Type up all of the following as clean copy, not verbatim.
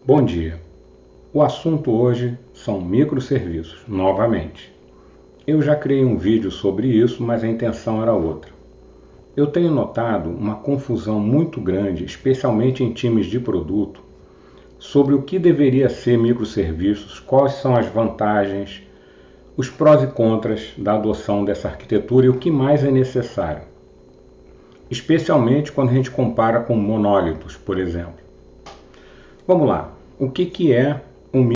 Bom dia. O assunto hoje são microserviços, novamente. Eu já criei um vídeo sobre isso, mas a intenção era outra. Eu tenho notado uma confusão muito grande, especialmente em times de produto, sobre o que deveria ser microserviços, quais são as vantagens, os prós e contras da adoção dessa arquitetura e o que mais é necessário. Especialmente quando a gente compara com monólitos, por exemplo. Vamos lá. O que é um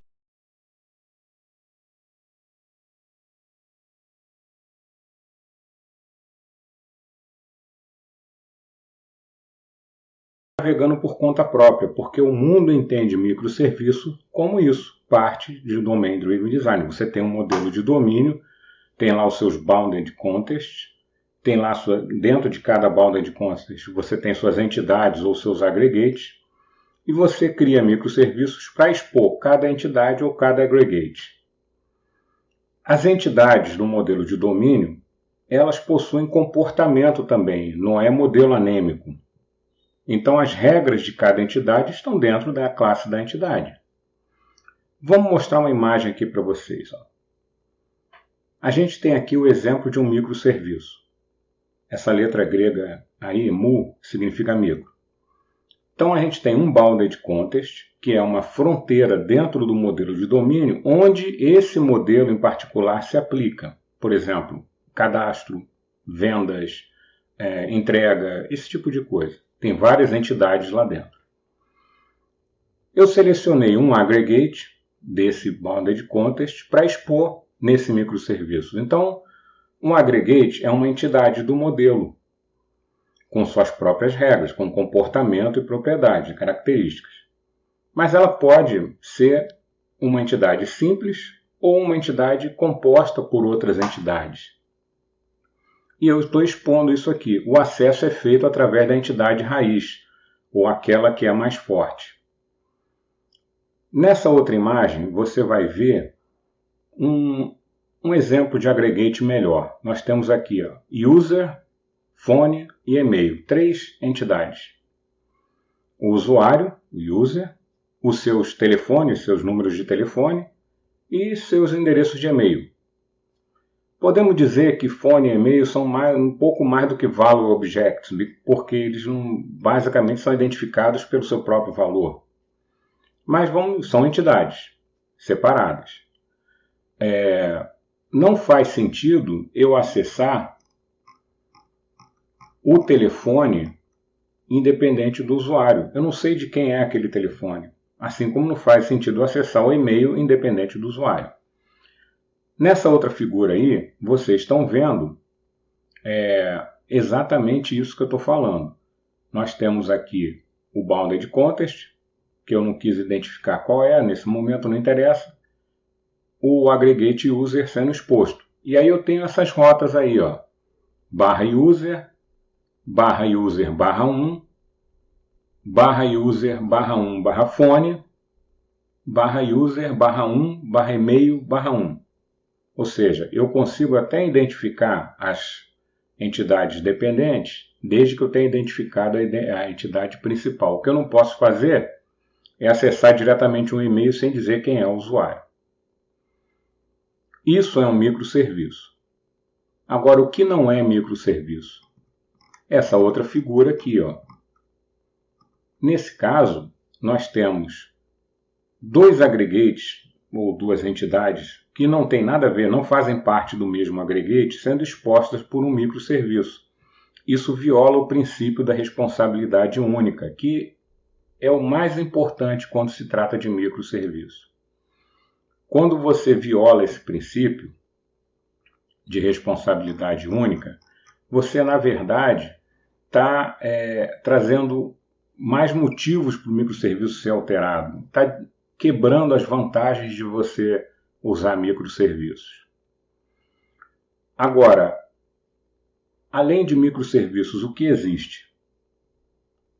navegando por conta própria, porque o mundo entende microserviço como isso, parte de Domain Driven Design. Você tem um modelo de domínio, tem lá os seus Bounded Contexts, tem lá dentro de cada Bounded Contest você tem suas entidades ou seus aggregates, e você cria microserviços para expor cada entidade ou cada aggregate. As entidades do modelo de domínio, elas possuem comportamento também, não é modelo anêmico. Então, as regras de cada entidade estão dentro da classe da entidade. Vamos mostrar uma imagem aqui para vocês. A gente tem aqui o exemplo de um microserviço. Essa letra grega aí, mu, significa micro. Então, a gente tem um Bounded Contest, que é uma fronteira dentro do modelo de domínio, onde esse modelo em particular se aplica. Por exemplo, cadastro, vendas, entrega, esse tipo de coisa. Tem várias entidades lá dentro. Eu selecionei um aggregate desse Bounded Contest para expor nesse microserviço. Então, um aggregate é uma entidade do modelo, com suas próprias regras, com comportamento e propriedades, características. Mas ela pode ser uma entidade simples ou uma entidade composta por outras entidades. E eu estou expondo isso aqui. O acesso é feito através da entidade raiz, ou aquela que é mais forte. Nessa outra imagem, você vai ver um exemplo de aggregate melhor. Nós temos aqui user, phone e e-mail. 3 entidades. O usuário, o user, os seus telefones, seus números de telefone e seus endereços de e-mail. Podemos dizer que phone e e-mail são um pouco mais do que value objects, porque eles basicamente são identificados pelo seu próprio valor. Mas são entidades separadas. Não faz sentido eu acessar o telefone independente do usuário. Eu não sei de quem é aquele telefone. Assim como não faz sentido acessar o e-mail independente do usuário. Nessa outra figura aí, vocês estão vendo exatamente isso que eu estou falando. Nós temos aqui o Bounded Contest, que eu não quis identificar qual é, nesse momento não interessa. O Aggregate User sendo exposto. E aí eu tenho essas rotas aí, barra user, barra 1, barra user, barra 1, barra phone, barra user, barra 1, barra e-mail, barra 1. Ou seja, eu consigo até identificar as entidades dependentes, desde que eu tenha identificado a entidade principal. O que eu não posso fazer é acessar diretamente um e-mail sem dizer quem é o usuário. Isso é um microserviço. Agora, o que não é microserviço? Essa outra figura aqui. Nesse caso, nós temos 2 aggregates, ou 2 entidades, que não tem nada a ver, não fazem parte do mesmo aggregate, sendo expostas por um microserviço. Isso viola o princípio da responsabilidade única, que é o mais importante quando se trata de microserviço. Quando você viola esse princípio de responsabilidade única, você, na verdade, está trazendo mais motivos para o microserviço ser alterado. Está quebrando as vantagens de você usar microserviços. Agora, além de microserviços, o que existe?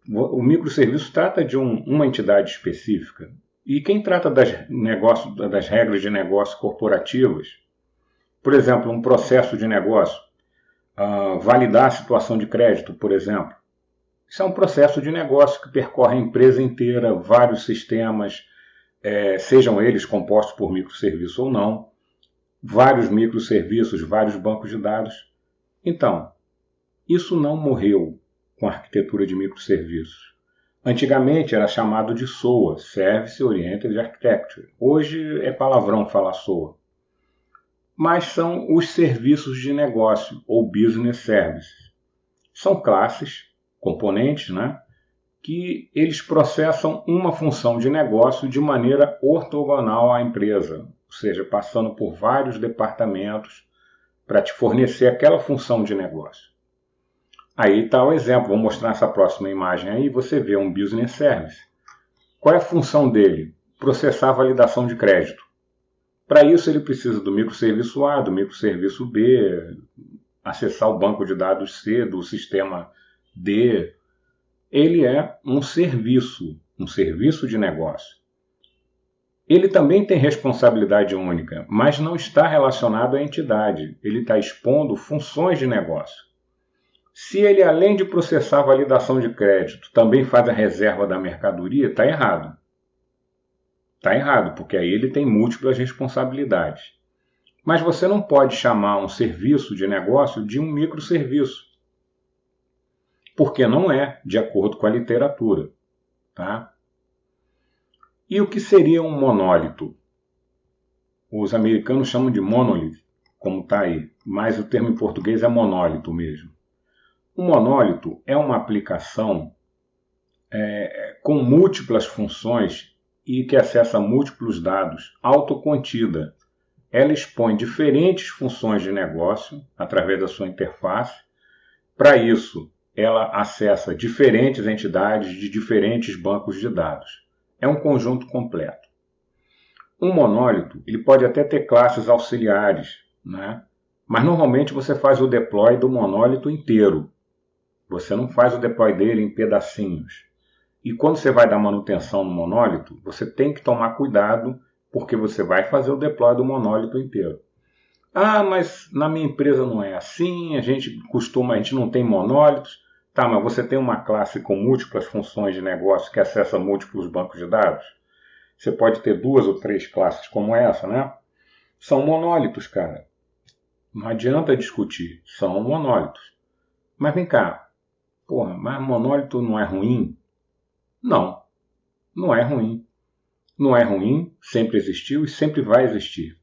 O microserviço trata de uma entidade específica. E quem trata das regras de negócio corporativas, por exemplo, um processo de negócio, validar a situação de crédito, por exemplo, isso é um processo de negócio que percorre a empresa inteira, vários sistemas, sejam eles compostos por microserviços ou não, vários microserviços, vários bancos de dados. Então, isso não morreu com a arquitetura de microserviços. Antigamente era chamado de SOA, Service Oriented Architecture. Hoje é palavrão falar SOA. Mas são os serviços de negócio, ou Business Services. São classes, componentes, né, que eles processam uma função de negócio de maneira ortogonal à empresa, ou seja, passando por vários departamentos para te fornecer aquela função de negócio. Aí está o exemplo, vou mostrar essa próxima imagem aí, você vê um Business Service. Qual é a função dele? Processar a validação de crédito. Para isso ele precisa do microserviço A, do microserviço B, acessar o banco de dados C, do sistema D. Ele é um serviço de negócio. Ele também tem responsabilidade única, mas não está relacionado à entidade. Ele está expondo funções de negócio. Se ele, além de processar a validação de crédito, também faz a reserva da mercadoria, está errado. Está errado, porque aí ele tem múltiplas responsabilidades. Mas você não pode chamar um serviço de negócio de um microserviço, porque não é, de acordo com a literatura. Tá? E o que seria um monólito? Os americanos chamam de monolith, como está aí, mas o termo em português é monólito mesmo. Um monólito é uma aplicação com múltiplas funções e que acessa múltiplos dados, autocontida. Ela expõe diferentes funções de negócio através da sua interface. Para isso, ela acessa diferentes entidades de diferentes bancos de dados. É um conjunto completo. Um monólito ele pode até ter classes auxiliares, né? Mas normalmente você faz o deploy do monólito inteiro. Você não faz o deploy dele em pedacinhos. E quando você vai dar manutenção no monólito, você tem que tomar cuidado, porque você vai fazer o deploy do monólito inteiro. Ah, mas na minha empresa não é assim, a gente não tem monólitos. Tá, mas você tem uma classe com múltiplas funções de negócio que acessa múltiplos bancos de dados? Você pode ter 2 ou 3 classes como essa, né? São monólitos, cara. Não adianta discutir, são monólitos. Mas vem cá, mas monólito não é ruim? Não, não é ruim. Não é ruim, sempre existiu e sempre vai existir.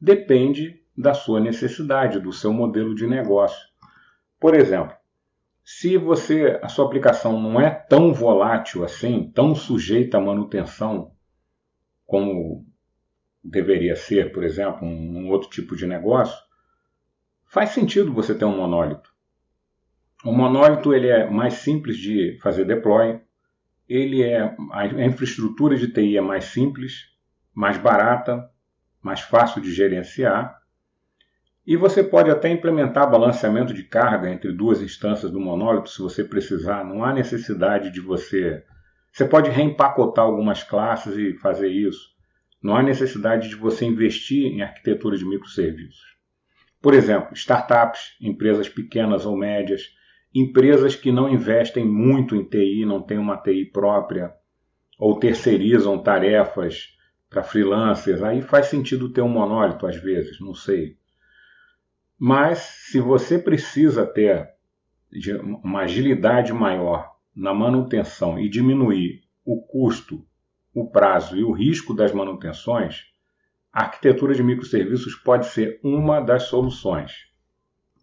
Depende da sua necessidade, do seu modelo de negócio. Por exemplo, se a sua aplicação não é tão volátil assim, tão sujeita à manutenção como deveria ser, por exemplo, um outro tipo de negócio, faz sentido você ter um monólito. O monólito ele é mais simples de fazer deploy, a infraestrutura de TI é mais simples, mais barata, mais fácil de gerenciar. E você pode até implementar balanceamento de carga entre 2 instâncias do monólito, se você precisar. Não há necessidade de você... Você pode reempacotar algumas classes e fazer isso. Não há necessidade de você investir em arquitetura de microserviços. Por exemplo, startups, empresas pequenas ou médias, empresas que não investem muito em TI, não têm uma TI própria, ou terceirizam tarefas para freelancers. Aí faz sentido ter um monólito às vezes, não sei. Mas se você precisa ter uma agilidade maior na manutenção e diminuir o custo, o prazo e o risco das manutenções, a arquitetura de microserviços pode ser uma das soluções.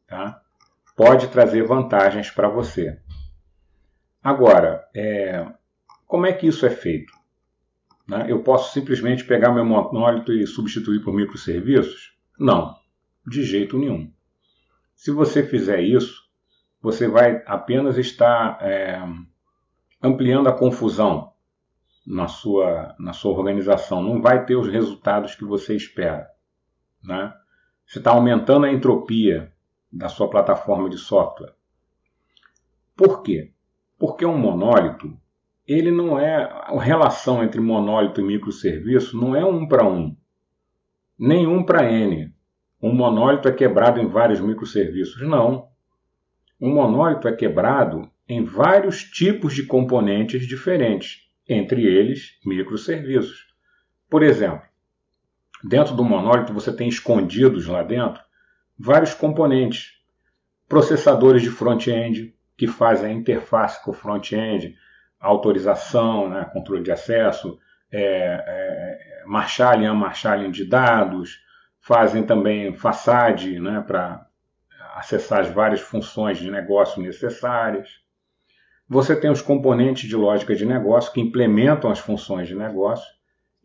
Tá? Pode trazer vantagens para você. Agora, como é que isso é feito? Né? Eu posso simplesmente pegar meu monólito e substituir por microserviços? Não. De jeito nenhum. Se você fizer isso, você vai apenas estar ampliando a confusão na sua organização. Não vai ter os resultados que você espera. Né? Você está aumentando a entropia da sua plataforma de software. Por quê? Porque um monólito, ele não é... A relação entre monólito e microserviço não é 1 para 1. Nem 1 para N. Um monólito é quebrado em vários microserviços. Não. Um monólito é quebrado em vários tipos de componentes diferentes, entre eles microserviços. Por exemplo, dentro do monólito você tem escondidos lá dentro vários componentes, processadores de front-end que fazem a interface com o front-end, autorização, né, controle de acesso, marshalling, unmarshalling de dados, fazem também façade, né, para acessar as várias funções de negócio necessárias. Você tem os componentes de lógica de negócio que implementam as funções de negócio.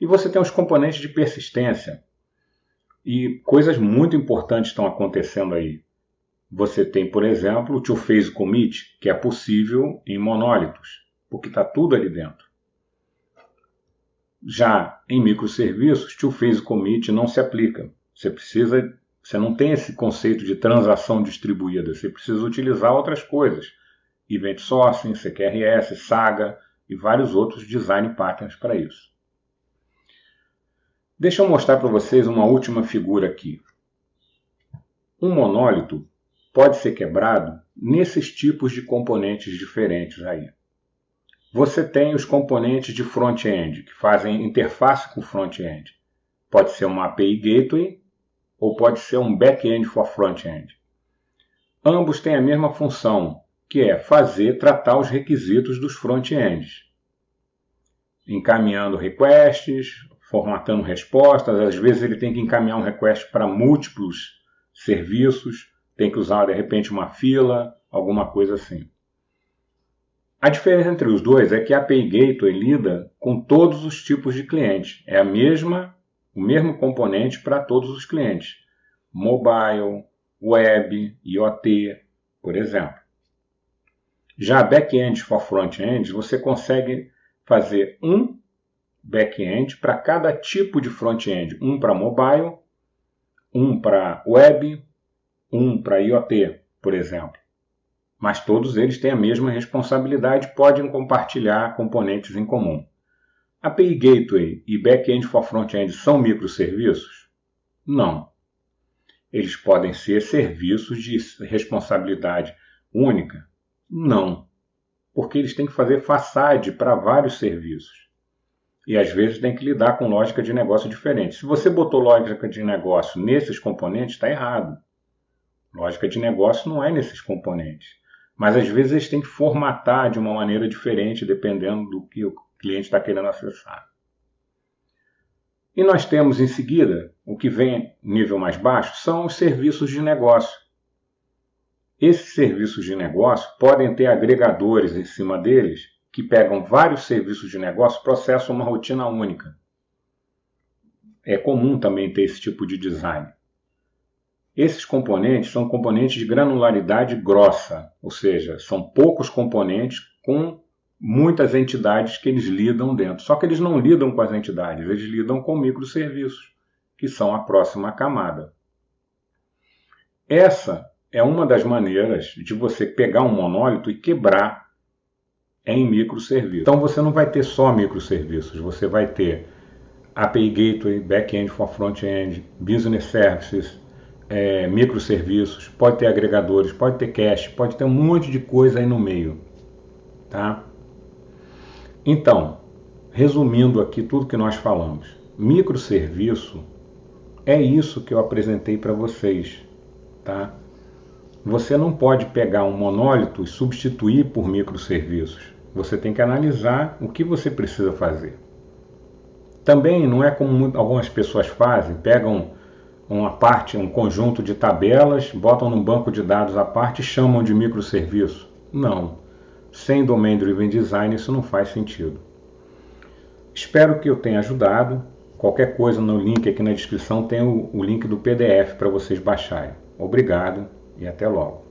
E você tem os componentes de persistência. E coisas muito importantes estão acontecendo aí. Você tem, por exemplo, o two-phase commit, que é possível em monólitos, porque está tudo ali dentro. Já em microserviços, two-phase commit não se aplica. Você não tem esse conceito de transação distribuída. Você precisa utilizar outras coisas. Event Sourcing, CQRS, Saga e vários outros design patterns para isso. Deixa eu mostrar para vocês uma última figura aqui. Um monólito pode ser quebrado nesses tipos de componentes diferentes aí. Você tem os componentes de front-end, que fazem interface com o front-end. Pode ser uma API Gateway ou pode ser um back-end for front-end. Ambos têm a mesma função, que é tratar os requisitos dos front-ends. Encaminhando requests, formatando respostas, às vezes ele tem que encaminhar um request para múltiplos serviços, tem que usar de repente uma fila, alguma coisa assim. A diferença entre os dois é que a API Gateway lida com todos os tipos de clientes. É o mesmo componente para todos os clientes. Mobile, web, IoT, por exemplo. Já back-end for front-end, você consegue fazer um back-end para cada tipo de front-end. Um para mobile, um para web, um para IoT, por exemplo. Mas todos eles têm a mesma responsabilidade, podem compartilhar componentes em comum. API Gateway e Back-end for Front-end são microserviços? Não. Eles podem ser serviços de responsabilidade única? Não. Porque eles têm que fazer façade para vários serviços. E às vezes tem que lidar com lógica de negócio diferente. Se você botou lógica de negócio nesses componentes, está errado. Lógica de negócio não é nesses componentes. Mas às vezes eles têm que formatar de uma maneira diferente, dependendo do que o cliente está querendo acessar. E nós temos em seguida, o que vem nível mais baixo, são os serviços de negócio. Esses serviços de negócio podem ter agregadores em cima deles, que pegam vários serviços de negócio e processam uma rotina única. É comum também ter esse tipo de design. Esses componentes são componentes de granularidade grossa, ou seja, são poucos componentes com muitas entidades que eles lidam dentro. Só que eles não lidam com as entidades, eles lidam com microserviços, que são a próxima camada. Essa é uma das maneiras de você pegar um monólito e quebrar em microserviços. Então você não vai ter só microserviços, você vai ter API Gateway, Back-end for Front-end, Business Services, microserviços, pode ter agregadores, pode ter cache, pode ter um monte de coisa aí no meio. Tá? Então, resumindo aqui tudo que nós falamos, microserviço é isso que eu apresentei para vocês. Tá? Você não pode pegar um monólito e substituir por microserviços. Você tem que analisar o que você precisa fazer. Também não é como algumas pessoas fazem, pegam um conjunto de tabelas, botam num banco de dados à parte e chamam de microserviço. Não. Sem Domain Driven Design isso não faz sentido. Espero que eu tenha ajudado. Qualquer coisa no link aqui na descrição tem o link do PDF para vocês baixarem. Obrigado e até logo.